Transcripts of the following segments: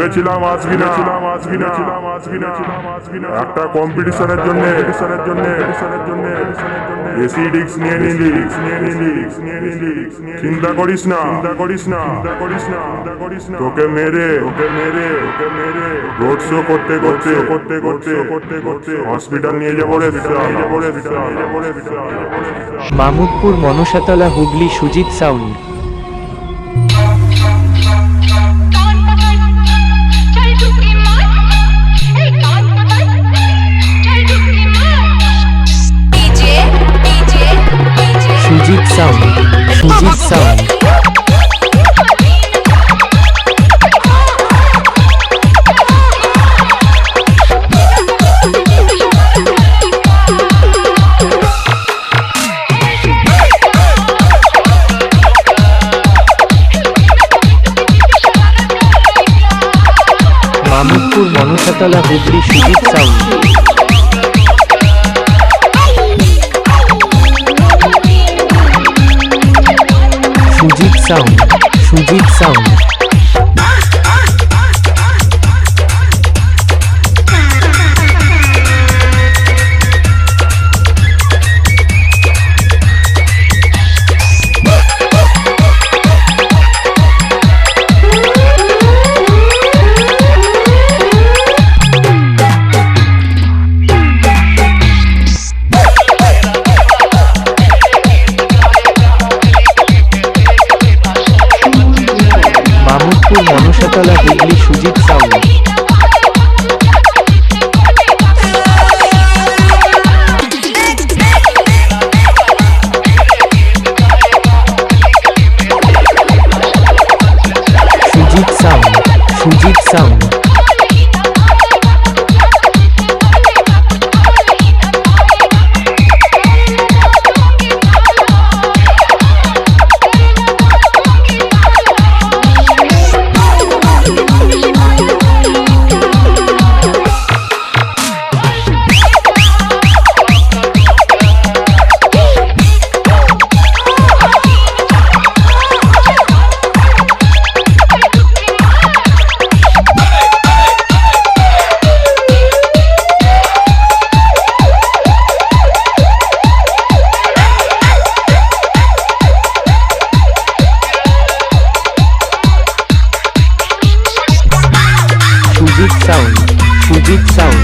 ভেবেছিলাম আসবি না, একটা কম্পিটিশনের জন্য এসি ডিস্ক নিয়ে নিলি। চিন্তা করিস না, তোকে মেরে রোড শো করতে হসপিটাল নিয়ে যাবো রে। Mamudpur, Manasatala, Hooghly. Sujit sound. Sujit sound. Mamudpur, Manasatala, Hooghly. Sujit sound. Sujit sound. Manasatala, Hooghly. Sujit sound. Sujit sound. Sujit sound.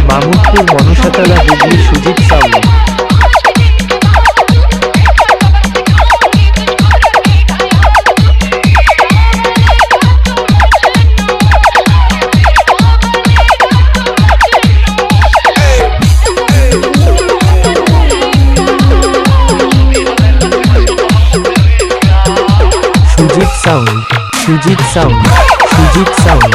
Mamudpur, Manasatala, Hooghly. Sujit sound. Sujit sound.